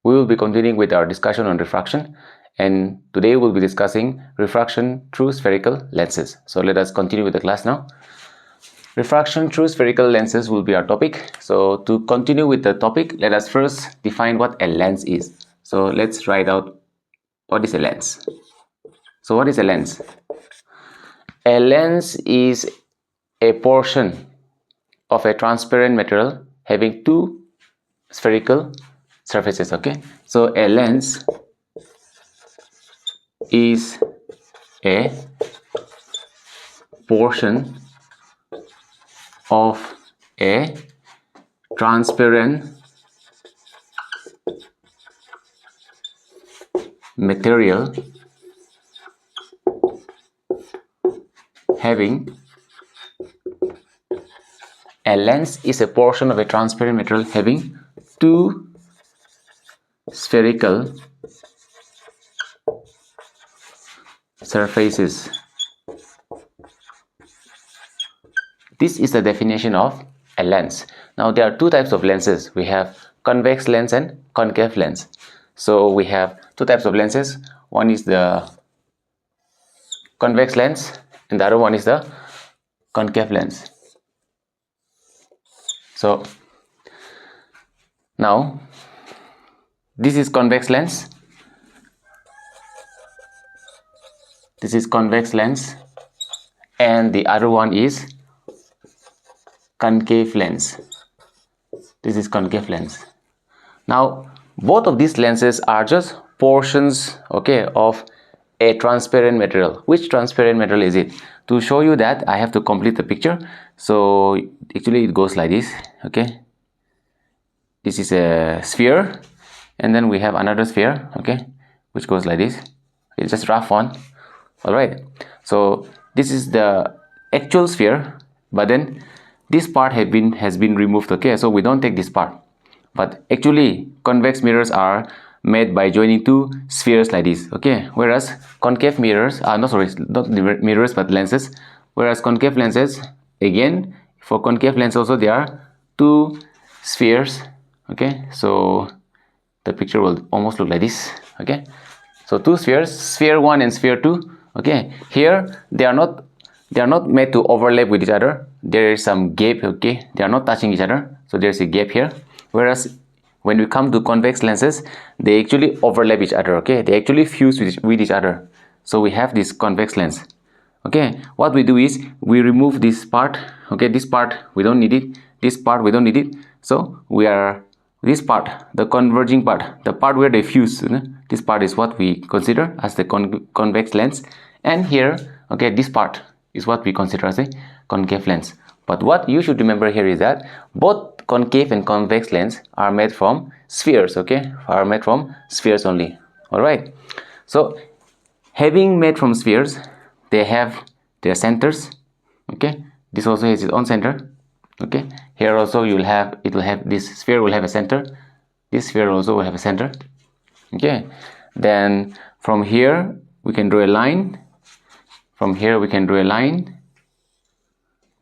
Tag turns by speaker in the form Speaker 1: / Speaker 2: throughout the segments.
Speaker 1: We will be continuing with our discussion on refraction, and today we'll be discussing refraction through spherical lenses. So let us continue with the class now. Refraction through spherical lenses will be our topic. So to continue with the topic, let us first define what a lens is. So let's write out what is a lens. So what is a lens? A lens is a portion of a transparent material having two spherical surfaces. Okay, so a lens is a portion of a transparent material having a lens is a portion of a transparent material having two spherical surfaces. This is the definition of a lens. Now there are two types of lenses. We have convex lens and concave lens. So we have two types of lenses. One is the convex lens and the other one is the concave lens. So now this is convex lens. This is convex lens and the other one is concave lens. This is concave lens. Now both of these lenses are just portions, okay, of a transparent material. Which transparent material is it? To show you that, I have to complete the picture. So actually it goes like this. Okay, this is a sphere and then we have another sphere, okay, which goes like this. It's just rough one. All right, so this is the actual sphere, but then this part has been removed. Okay, so we don't take this part, but actually convex mirrors are made by joining two spheres like this. Okay, whereas concave mirrors are not mirrors but lenses. Whereas concave lenses, again for concave lens also there are two spheres. Okay, so the picture will almost look like this. Okay, so two spheres, sphere 1 and sphere 2. Okay, here they are not made to overlap with each other. There is some gap. Okay, they are not touching each other, so there's a gap here. Whereas when we come to convex lenses, they actually overlap each other. Okay, they actually fuse with each other. So we have this convex lens. Okay, what we do is we remove this part. Okay, this part we don't need it, this part we don't need it, so we are this part, the converging part, the part where they fuse, this part is what we consider as the convex lens. And here, okay, this part is what we consider as a concave lens. But what you should remember here is that both concave and convex lens are made from spheres. Okay, are made from spheres only. All right, so having made from spheres, they have their centers. Okay, this also has its own center. Okay, here also it will have this sphere will have a center, this sphere also will have a center. Okay, then from here we can draw a line, from here we can draw a line,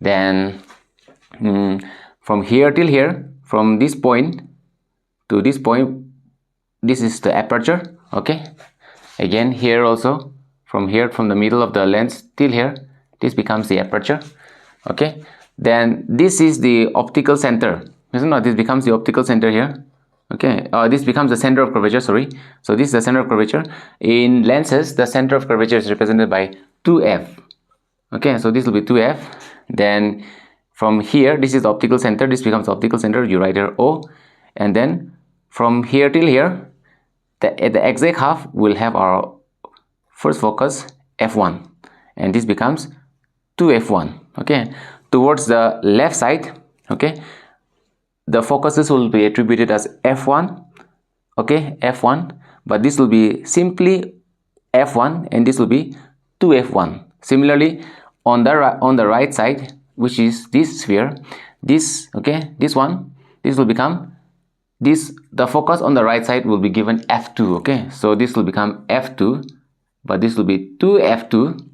Speaker 1: then from here till here, from this point to this point, this is the aperture. Okay, again here also, from here, from the middle of the lens till here, this becomes the aperture. Okay, then this is the optical center. This becomes the optical center here. Okay, this becomes the center of curvature, sorry. So this is the center of curvature. In lenses, the center of curvature is represented by 2f. Okay, so this will be 2f. Then from here, this is the optical center, this becomes the optical center, you write here O. And then from here till here, at the exact half, we'll have our first focus f1, and this becomes 2f1. Okay, towards the left side, okay, the focuses will be attributed as f1. Okay, f1, but this will be simply f1 and this will be 2f1. Similarly, on the right side, which is this sphere, this, okay, this one, this will become this, the focus on the right side will be given f2. Okay, so this will become f2, but this will be 2f2.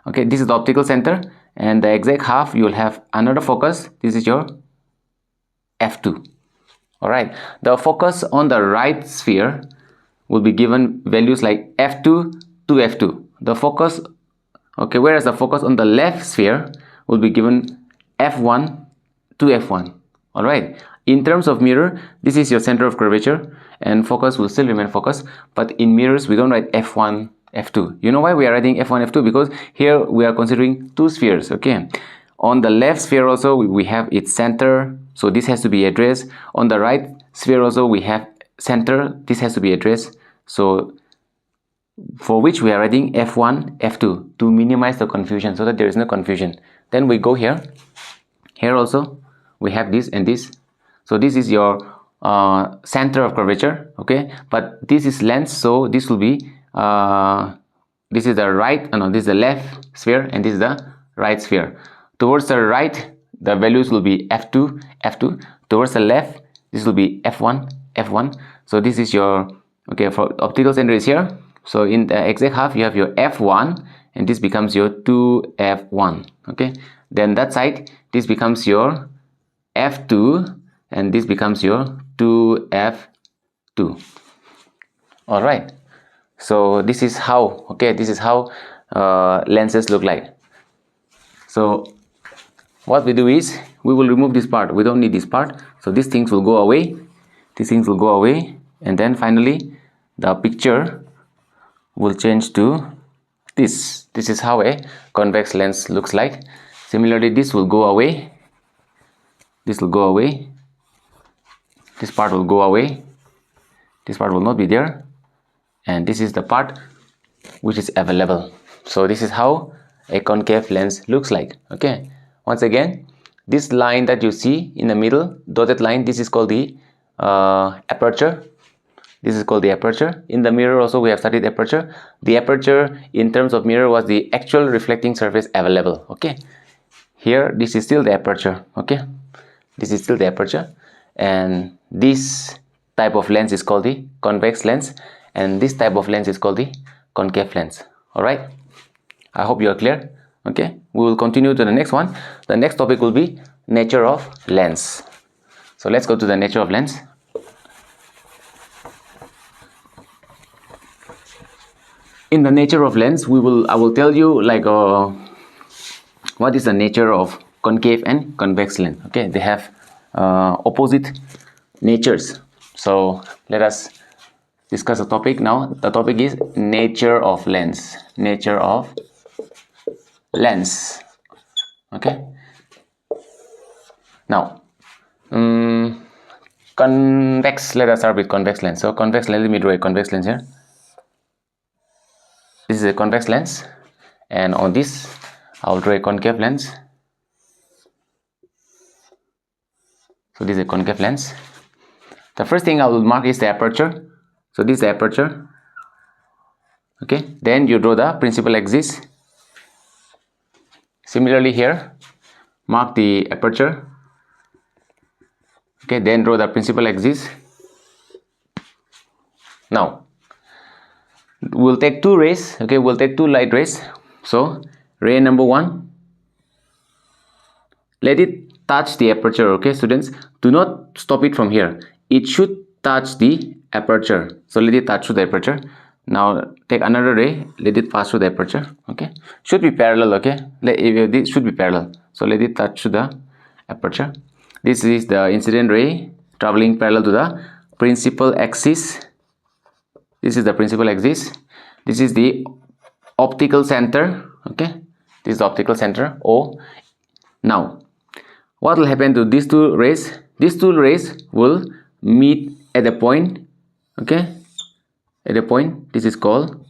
Speaker 1: Okay, this is the optical center, and the exact half you will have another focus. This is your f2. All right, the focus on the right sphere will be given values like f2 to f2. The focus, okay, whereas the focus on the left sphere will be given f1 to f1. All right, in terms of mirror, this is your center of curvature and focus will still remain focused, but in mirrors we don't write f1 f2. You know why we are writing f1 f2? Because here we are considering two spheres. Okay, on the left sphere also we have its center, so this has to be addressed. On the right sphere also we have center, this has to be addressed, so for which we are writing f1 f2 to minimize the confusion, so that there is no confusion. Then we go here also we have this and this, so this is your center of curvature. Okay, but this is length, so this will be this is the right, no, this is the left sphere and this is the right sphere. Towards the right the values will be f2 f2, towards the left this will be f1 f1. So this is your, okay, for optical center is here, so in the exact half you have your f1 and this becomes your 2f1. okay, then that side this becomes your f2 and this becomes your 2f2. all right, so this is how, okay, this is how lenses look like. So what we do is we will remove this part, we don't need this part, so these things will go away, these things will go away, and then finally the picture will change to this. This is how a convex lens looks like. Similarly, this will go away, this will go away, this part will go away, this part will not be there, and this is the part which is available. So this is how a concave lens looks like. Okay, once again, this line that you see in the middle, dotted line, this is called the aperture. This is called the aperture. In the mirror also we have studied aperture. The aperture in terms of mirror was the actual reflecting surface available. Okay, here this is still the aperture. Okay, this is still the aperture, and this type of lens is called the convex lens, and this type of lens is called the concave lens. All right, I hope you are clear. Okay, we will continue to the next one. The next topic will be nature of lens. So let's go to the nature of lens. In the nature of lens, I will tell you like what is the nature of concave and convex lens. Okay, they have opposite natures. So let us discuss the topic now. The topic is nature of lens. Nature of lens. Okay, now convex, let us start with convex lens. So convex lens, let me draw a convex lens here. This is a convex lens, and on this I will draw a concave lens. So this is a concave lens. The first thing I will mark is the aperture. So this is the aperture. Okay, then you draw the principal axis. Similarly here, mark the aperture. Okay, then draw the principal axis. Now we'll take two rays. Okay, we'll take two light rays. So ray number 1, let it touch the aperture. Okay, students, do not stop it from here, it should touch the aperture. So let it touch to the aperture. Now take another ray, let it pass through the aperture. Okay, should be parallel. Okay, this should be parallel, so let it touch to the aperture. This is the incident ray traveling parallel to the principal axis. This is the principal axis. This is the optical center. Okay, this is the optical center O. Now what will happen to these two rays? These two rays will meet at a point. Okay, at a point, this is called,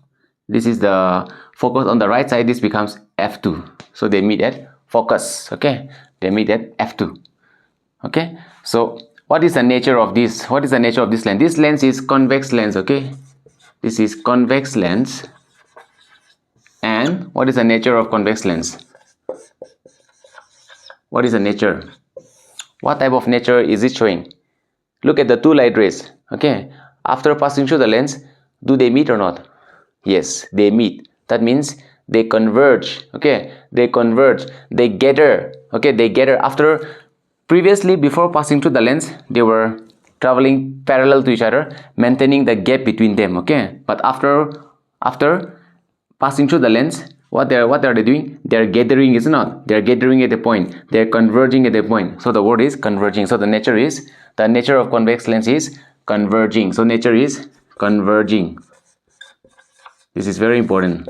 Speaker 1: this is the focus on the right side, this becomes f2. So they meet at focus. Okay, they meet at f2. Okay, so what is the nature of this? What is the nature of this lens? This lens is convex lens. Okay, this is convex lens. And what is the nature of convex lens? What is the nature? What type of nature is it showing? Look at the two light rays. Okay, after passing through the lens, do they meet or not? Yes, they meet. That means they converge. Okay, they converge, they gather. Okay, they gather after, previously before passing through the lens they were traveling parallel to each other, maintaining the gap between them, okay? But after passing through the lens, what are they doing? They are gathering, is not? They are gathering at a point. They are converging at a point. So the word is converging. So the nature of convex lens is converging. So nature is converging. This is very important.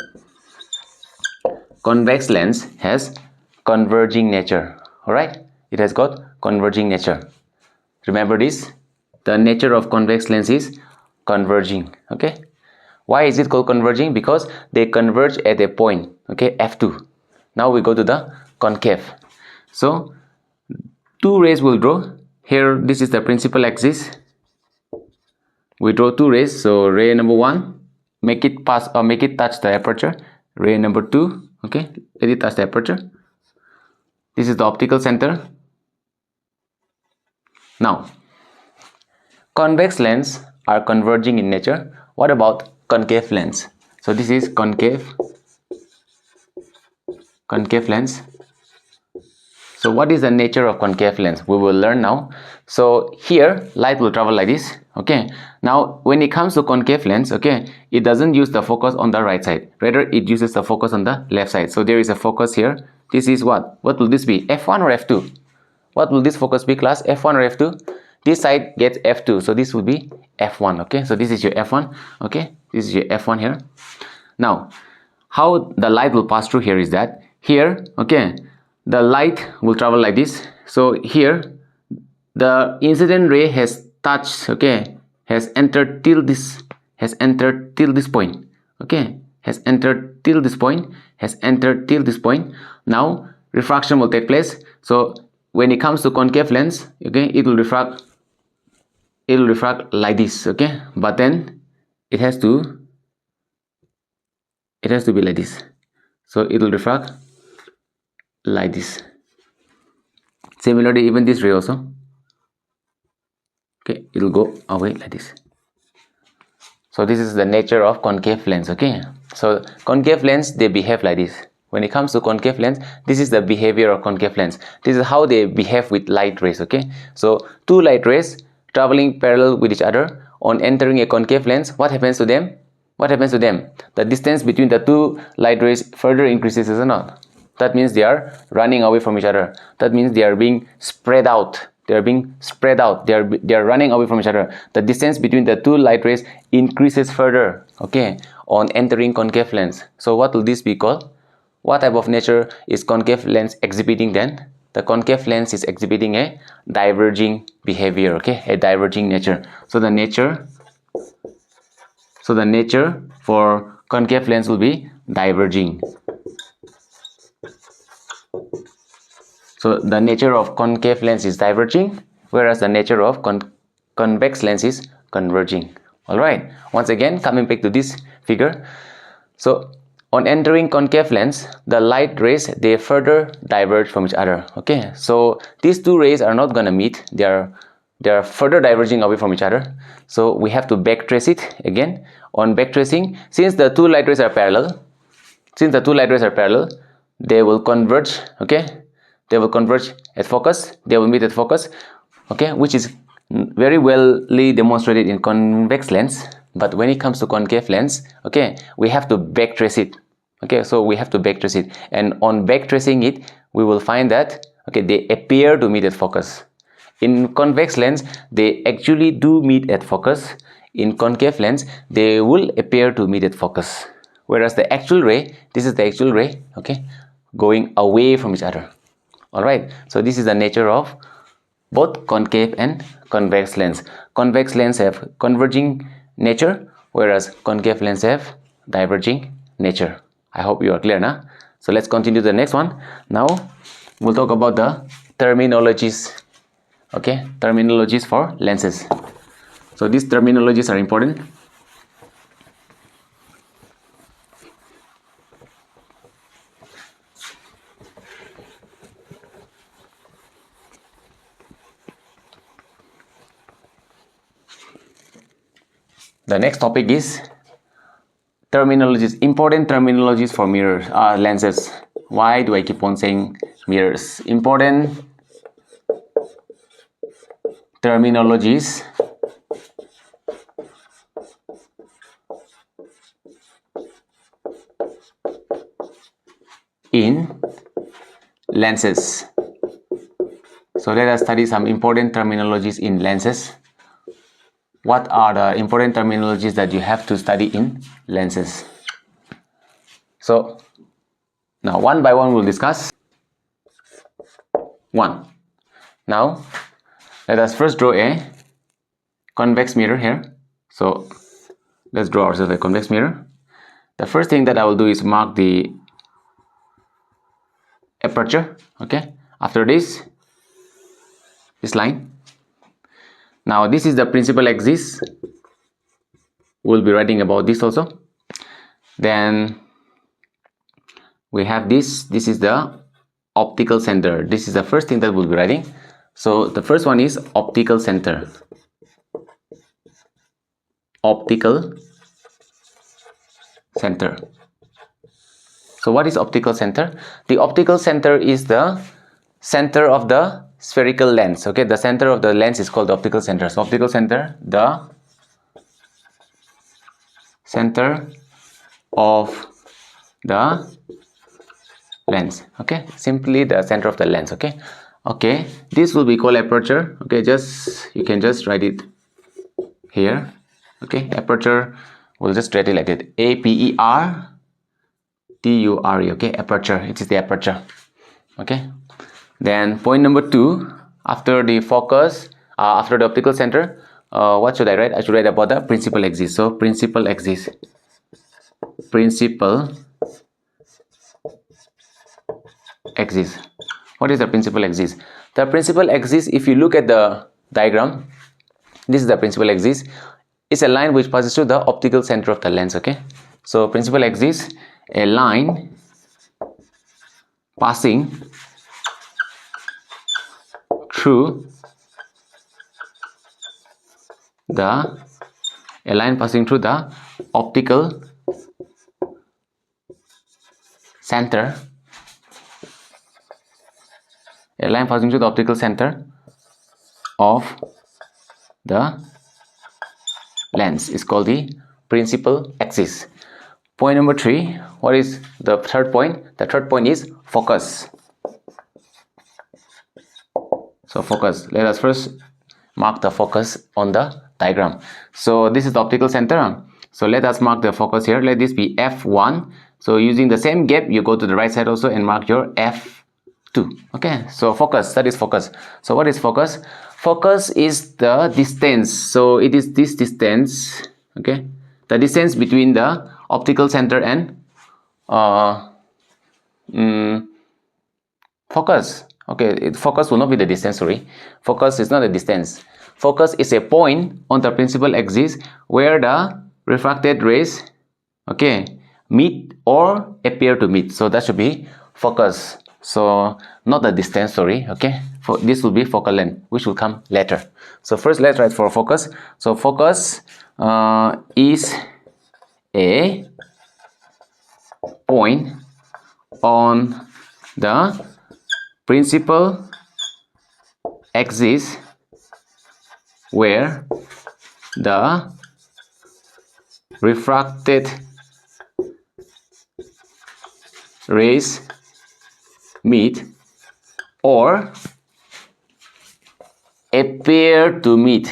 Speaker 1: Convex lens has converging nature. Alright? It has got converging nature. Remember this. The nature of convex lens is converging. Okay? Why is it called converging? Because they converge at a point. Okay, F2. Now we go to the concave. So two rays will draw. Here, this is the principal axis. We draw two rays. So ray number 1, make it pass or make it touch the aperture. Ray number 2, okay, let it touch the aperture. This is the optical center. Now, convex lens are converging in nature. What about concave lens? So this is concave lens. So what is the nature of concave lens? We will learn now. So here light will travel like this, okay? Now when it comes to concave lens, okay, it doesn't use the focus on the right side, rather it uses the focus on the left side. So there is a focus here. This is what will this be? F1 or F2? What will this focus be, class? F1 or F2? This side gets F2, so this will be F1, okay? So this is your F1, okay? This is your F1 here. Now how the light will pass through here is that here, okay, the light will travel like this. So here the incident ray has touched, okay, has entered till this point, okay, has entered till this point. Now refraction will take place. So when it comes to concave lens, okay, it will refract like this, okay, but then it has to be like this. So it will refract like this. Similarly, even this ray also, okay, it will go away like this. So this is the nature of concave lens, okay? So concave lens, they behave like this. When it comes to concave lens, this is the behavior of concave lens. This is how they behave with light rays, okay? So two light rays traveling parallel with each other, on entering a concave lens, what happens to them? The distance between the two light rays further increases, is it not? That means they are running away from each other. That means they are being spread out. They are running away from each other. The distance between the two light rays increases further, okay, on entering concave lens. So what will this be called? What type of nature is concave lens exhibiting then? The concave lens is exhibiting a diverging behavior, okay, a diverging nature. So the nature for concave lens will be diverging. So the nature of concave lens is diverging, whereas the nature of convex lens is converging. Alright, once again coming back to this figure. So on entering concave lens, the light rays, they further diverge from each other, okay? So these two rays are not gonna meet. They are further diverging away from each other. So we have to backtrace it again. On backtracing, since the two light rays are parallel, they will converge, okay? They will converge at focus, they will meet at focus, okay, which is very well demonstrated in convex lens. But when it comes to concave lens, okay, we have to backtrace it, okay? So we have to backtrace it, and on backtracing it, we will find that, okay, they appear to meet at focus. In convex lens, they actually do meet at focus. In concave lens, they will appear to meet at focus. Whereas the actual ray, this is the actual ray, okay, going away from each other. Alright, so this is the nature of both concave and convex lens. Convex lens have converging nature, whereas concave lens have diverging nature. I hope you are clear now. So let's continue to the next one. Now we'll talk about the terminologies, okay, terminologies for lenses. So these terminologies are important. The next topic is terminologies, important terminologies for mirrors, lenses. Why do I keep on saying mirrors? Important terminologies in lenses. So let us study some important terminologies in lenses. What are the important terminologies that you have to study in lenses? So now one by one we'll discuss. 1. Now let us first draw a convex mirror here. So let's draw ourselves a convex mirror. The first thing that I will do is mark the aperture. Okay, after this line. Now this is the principal axis. We'll be writing about this also. Then we have this is the optical center. This is the first thing that we'll be writing. So the first one is optical center. Optical center. So what is optical center? The optical center is the center of the spherical lens. Okay, the center of the lens is called the optical center. So optical center, the center of the lens. Okay, simply the center of the lens. Okay, okay, this will be called aperture. Okay, you can just write it here. Okay, aperture, we'll just write it like that. A-P-E-R-T-U-R-E. Okay, aperture, it is the aperture. Okay, then point number 2, after the focus, after the optical center, what should I write? I should write about the principal axis. So principal axis. Principal axis. What is the principal axis? The principal axis, if you look at the diagram, this is the principal axis. It's a line which passes through the optical center of the lens. Okay, so principal axis, a line passing through the optical center. A line passing through the optical center of the lens is called the principal axis. Point number 3, what is the third point? The third point is focus. So focus, let us first mark the focus on the diagram. So this is the optical center. So let us mark the focus here. Let this be F1. So using the same gap, you go to the right side also and mark your F2. Okay, so focus, that is focus. So what is focus? Focus is the distance. So it is this distance. Okay, the distance between the optical center and focus. Okay, focus will not be the distance, sorry. Focus is not a distance. Focus is a point on the principal axis where the refracted rays, okay, meet or appear to meet. So that should be focus. So not the distance, sorry. Okay, this will be focal length, which will come later. So first let's write for focus. So focus is a point on the principal axis where the refracted rays meet or appear to meet.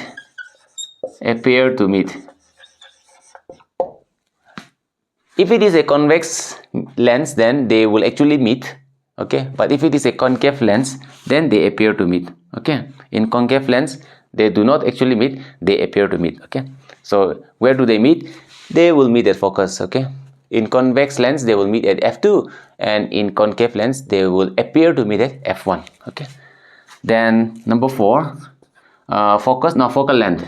Speaker 1: If it is a convex lens, then they will actually meet. Okay, but if it is a concave lens, then they appear to meet. Okay, in concave lens, they do not actually meet, they appear to meet. Okay, so where do they meet? They will meet at focus. Okay, in convex lens, they will meet at F2, and in concave lens, they will appear to meet at F1. Okay, then number 4, focus. Now focal length.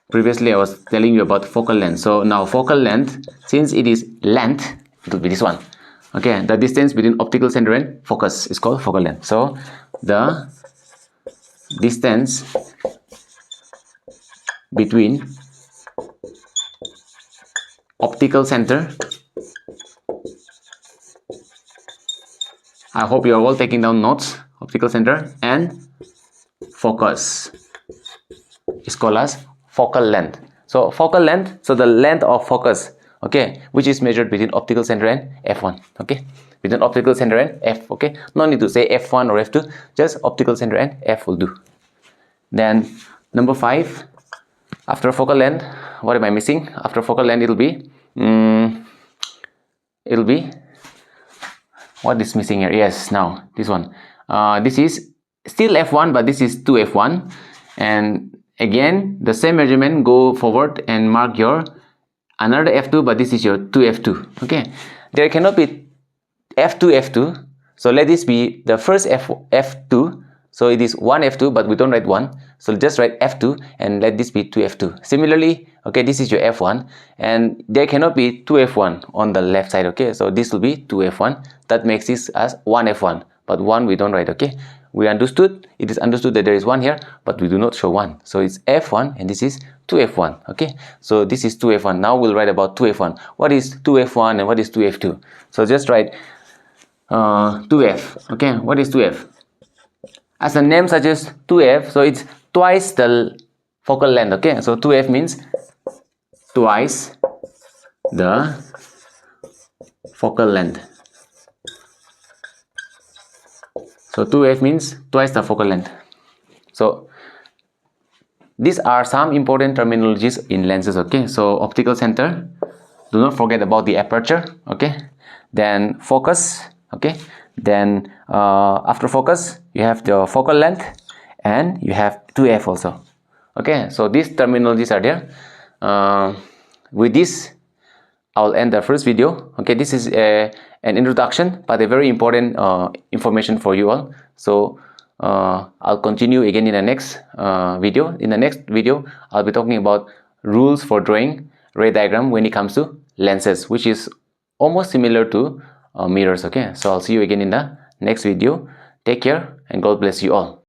Speaker 1: Previously I was telling you about focal length. So now focal length, since it is length, it will be this one. Okay, the distance between optical center and focus is called focal length. So the distance between optical center, I hope you are all taking down notes, optical center and focus is called as focal length. So focal length, so the length of focus okay, which is measured between optical center and f1, okay, between optical center and f, okay, no need to say f1 or f2, just optical center and f will do. Then number 5, after focal length, what am I missing? After focal length, it'll be what is missing here? Yes, now this one. This is still f1, but this is 2f1, and again the same measurement, go forward and mark your another f2, but this is your 2f2, okay. There cannot be f2, so let this be the first f2, so it is 1f2, but we don't write 1, so just write f2 and let this be 2f2. Similarly, okay, this is your f1, and there cannot be 2f1 on the left side, okay, so this will be 2f1. That makes this as 1f1, but 1 we don't write, okay. We understood, it is understood that there is 1 here, but we do not show 1, so it's f1 and this is 2f1, okay. So this is 2f1. Now we'll write about 2f1. What is 2f1 and what is 2f2? So just write 2f, okay. What is 2f? As the name suggests, 2f, so it's twice the focal length, okay. So 2f means twice the focal length. So 2f means twice the focal length. So these are some important terminologies in lenses, okay. So optical center, do not forget about the aperture, okay. Then focus, okay. Then after focus, you have the focal length and you have 2f also, okay. So these terminologies are there. With this, I'll end the first video, okay. This is an introduction, but a very important information for you all. So I'll continue again in the next video. In the next video, I'll be talking about rules for drawing ray diagram when it comes to lenses, which is almost similar to mirrors, okay. So I'll see you again in the next video. Take care and God bless you all.